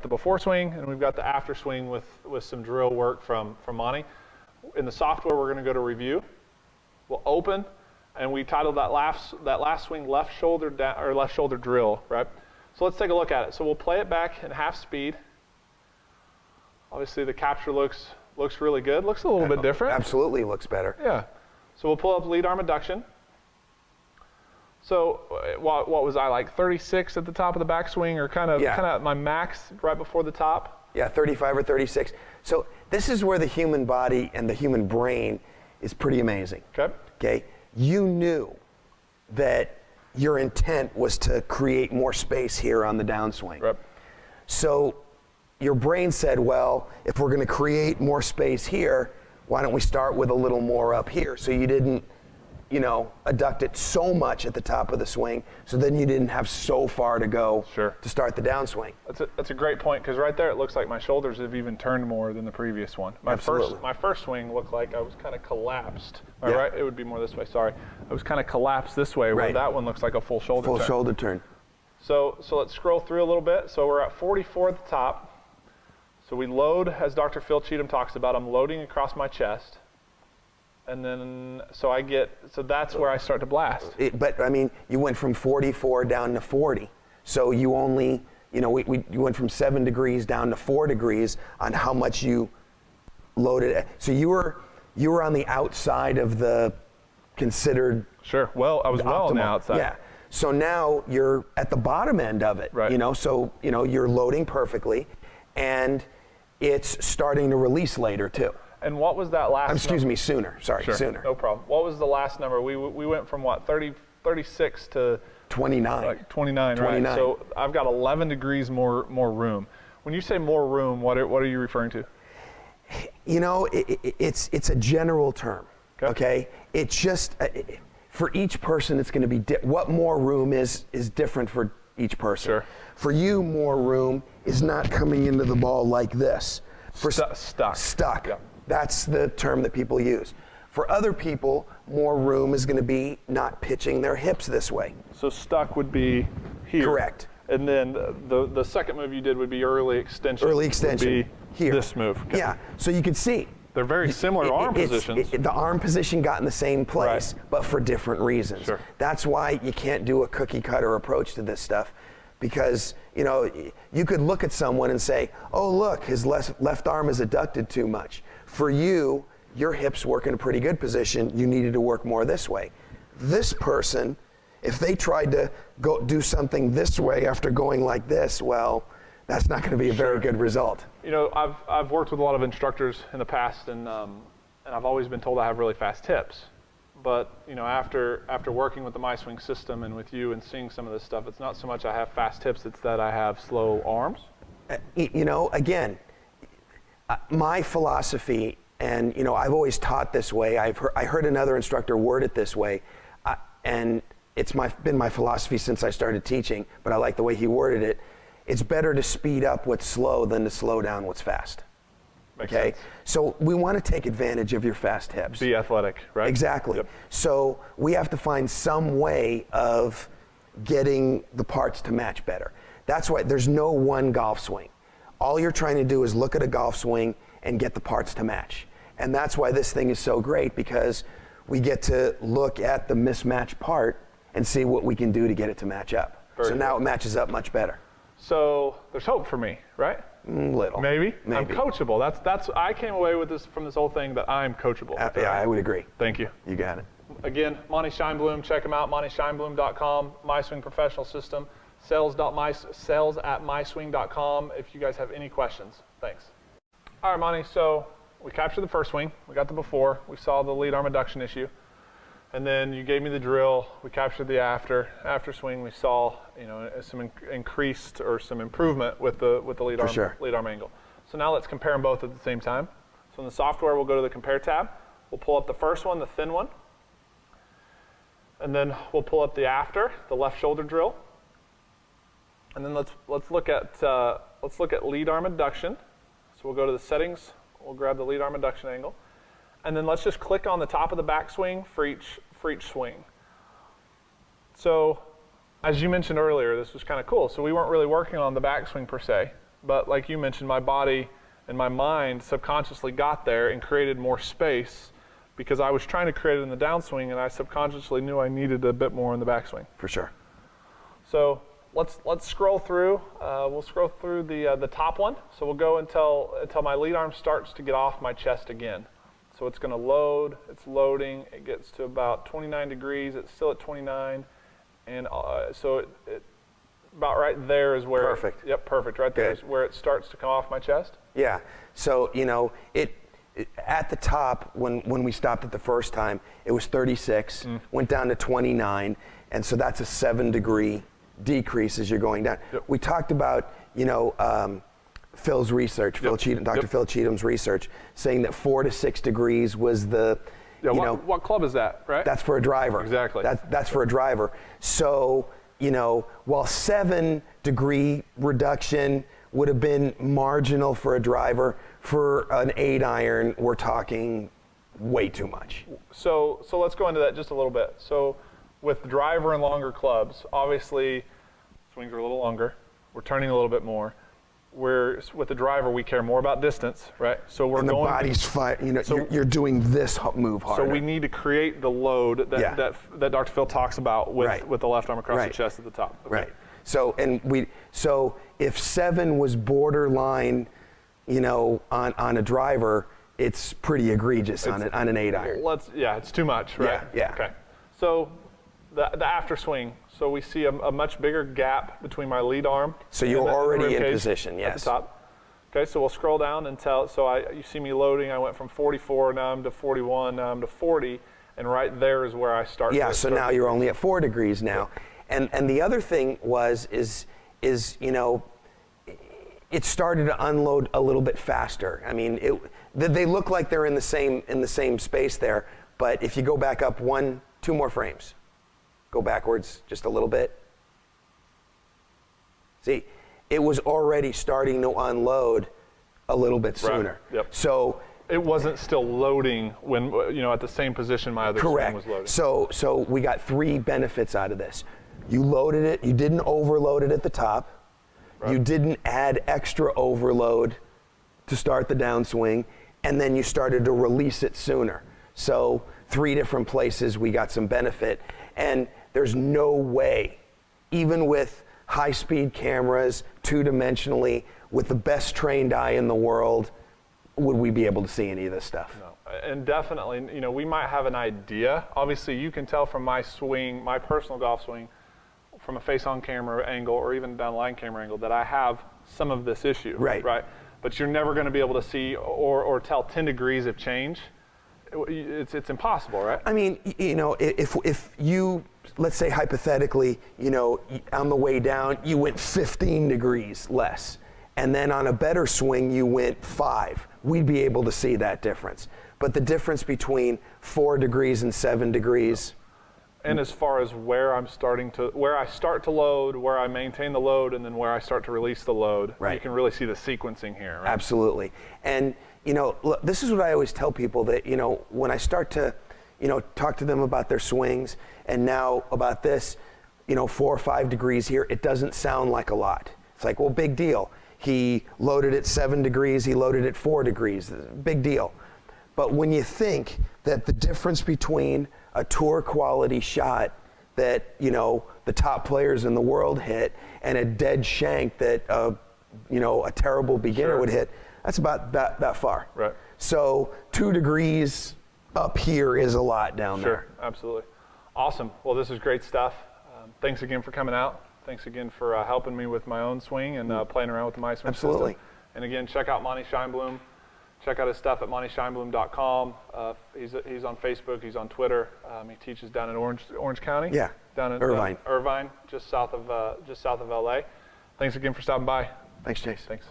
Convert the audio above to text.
the before swing, and we've got the after swing with some drill work from Monte. In the software, we're going to go to review. We'll open, and we titled that last swing left shoulder down, or left shoulder drill, right? So let's take a look at it. So we'll play it back in half speed. Obviously, the capture looks really good. Looks a little bit different. Absolutely looks better. Yeah. So we'll pull up lead arm adduction. So what was I, like 36 at the top of the backswing, or kind of my max right before the top? Yeah, 35 or 36. So this is where the human body and the human brain is pretty amazing. Okay. Okay. You knew that your intent was to create more space here on the downswing. Right. So your brain said, well, if we're going to create more space here, why don't we start with a little more up here? So you didn't, adduct it so much at the top of the swing, so then you didn't have so far to go to start the downswing. That's a great point, because right there it looks like my shoulders have even turned more than the previous one. My first swing looked like I was kind of collapsed. All right, it would be more this way, sorry. I was kind of collapsed this way, where that one looks like a full shoulder turn. Full shoulder turn. So let's scroll through a little bit. So we're at 44 at the top. So we load, as Dr. Phil Cheatham talks about, I'm loading across my chest. And then, so that's where I start to blast. But I mean, you went from 44 down to 40. So you only, you went from 7 degrees down to 4 degrees on how much you loaded. So you were on the outside of the considered. Sure. Well, I was well on the outside. Yeah. So now you're at the bottom end of it. Right. So you're loading perfectly, and it's starting to release later too. And what was that last Excuse me, sooner. Sorry, sooner. No problem. What was the last number? We went from what, 36 to 29. Like 29, right? So I've got 11 degrees more room. When you say more room, what are you referring to? It's a general term. Okay? It's just for each person, it's going to be what more room is different for each person. Sure. For you, more room is not coming into the ball like this. For stuck. Stuck. Yeah. That's the term that people use. For other people, more room is going to be not pitching their hips this way. So stuck would be here. Correct. And then the second move you did would be early extension. Early extension. Would be here. This move. Okay. Yeah. So you can see. They're very similar arm positions. The arm position got in the same place, but for different reasons. Sure. That's why you can't do a cookie cutter approach to this stuff, because you could look at someone and say, oh look, his left arm is adducted too much. For you, your hips work in a pretty good position. You needed to work more this way. This person, if they tried to go do something this way after going like this, well, that's not going to be a very good result. I've worked with a lot of instructors in the past, and I've always been told I have really fast hips. But after working with the MySwing system and with you and seeing some of this stuff, it's not so much I have fast hips; it's that I have slow arms. Again, my philosophy, and I've always taught this way. I heard another instructor word it this way, and it's been my philosophy since I started teaching. But I like the way he worded it. It's better to speed up what's slow than to slow down what's fast. Makes okay, sense. So we want to take advantage of your fast hips. Be athletic, right? Exactly. Yep. So we have to find some way of getting the parts to match better. That's why there's no one golf swing. All you're trying to do is look at a golf swing and get the parts to match. And that's why this thing is so great, because we get to look at the mismatched part and see what we can do to get it to match up. So now it matches up much better. So there's hope for me, right? Little. Maybe. I'm coachable. That's I came away with from this whole thing that I'm coachable. Yeah, I would agree. Thank you. You got it. Again, Monte Scheinblum, check him out, MonteScheinblum.com, MySwing Professional System, sales@myswing.com if you guys have any questions. Thanks. All right, Monte, so we captured the first swing, we got the before, we saw the lead arm adduction issue, and then you gave me the drill, we captured the after swing, we saw some increased or some improvement with the lead arm angle. So now let's compare them both at the same time. So in the software, we'll go to the compare tab, we'll pull up the first one, the thin one, and then we'll pull up the after, the left shoulder drill. And then let's look at lead arm adduction. So we'll go to the settings, we'll grab the lead arm adduction angle, and then let's just click on the top of the backswing for each swing. So as you mentioned earlier, this was kind of cool. So we weren't really working on the backswing per se. but like you mentioned, my body and my mind subconsciously got there and created more space because I was trying to create it in the downswing, and I subconsciously knew I needed a bit more in the backswing. For sure. So let's scroll through. We'll scroll through the top one. So we'll go until my lead arm starts to get off my chest again. So it's going to load. It's loading. It gets to about 29 degrees. It's still at 29, and so it about right there is where. Perfect. Yep, perfect. Right there Good. is where it starts to come off my chest. Yeah. So it at the top when we stopped it the first time, it was 36. Went down to 29, and so that's a 7-degree decrease as you're going down. Yep. We talked about Phil's research, Dr. Phil Cheatham's research, saying that 4 to 6 degrees was the. Yeah. What club is that? Right. That's for a driver. Exactly. That's for a driver. So while 7-degree reduction would have been marginal for a driver, for an 8-iron, we're talking way too much. So let's go into that just a little bit. So with driver and longer clubs, obviously swings are a little longer. We're turning a little bit more. With the driver, we care more about distance, right? So we're and the going. body's fine. You're doing this move harder. So we need to create the load that Dr. Phil talks about with the left arm across the chest at the top. Okay. Right. So if 7 was borderline, on a driver, it's pretty egregious on an 8-iron. It's too much, right? Yeah. Okay. So the after swing. So we see a much bigger gap between my lead arm. So you're already in position, yes. At the top. Okay, so we'll scroll down until, you see me loading. I went from 44, now I'm to 41, now I'm to 40, and right there is where I start. Yeah, so now you're only at 4 degrees now. Yeah. And the other thing is it started to unload a little bit faster. I mean, they look like they're in the same space there, but if you go back up 2 more frames, go backwards just a little bit. See, it was already starting to unload a little bit sooner. Right. Yep. So it wasn't still loading when at the same position my other swing was loading. So we got 3 benefits out of this. You loaded it. You didn't overload it at the top. Right. You didn't add extra overload to start the downswing, and then you started to release it sooner. So 3 different places we got some benefit, and there's no way, even with high-speed cameras, 2-dimensionally, with the best trained eye in the world, would we be able to see any of this stuff? No, and definitely, we might have an idea. Obviously, you can tell from my swing, my personal golf swing, from a face-on camera angle or even down line camera angle, that I have some of this issue. Right. But you're never going to be able to see or tell 10 degrees of change. It's impossible, right? I mean, if you, let's say hypothetically, on the way down, you went 15 degrees less, and then on a better swing, you went 5, we'd be able to see that difference. But the difference between 4 degrees and 7 degrees. And as far as where I start to load, where I maintain the load, and then where I start to release the load, right. You can really see the sequencing here. Right? Absolutely. And look, this is what I always tell people, that when I start to talk to them about their swings, and now about this, 4 or 5 degrees here, it doesn't sound like a lot. It's like, well, big deal. He loaded at 7 degrees, he loaded at 4 degrees, big deal. But when you think that the difference between a tour quality shot that the top players in the world hit and a dead shank that a terrible beginner would hit, that's about that far. Right. So 2 degrees up here is a lot down there. Sure, absolutely. Awesome. Well, this is great stuff. Thanks again for coming out. Thanks again for helping me with my own swing and playing around with the MySwing Absolutely. system. And again, check out Monte Scheinblum. Check out his stuff at MonteScheinblum.com. He's on Facebook. He's on Twitter. He teaches down in Orange County. Yeah. Down in Irvine, just south of LA. Thanks again for stopping by. Thanks, Chase. Thanks.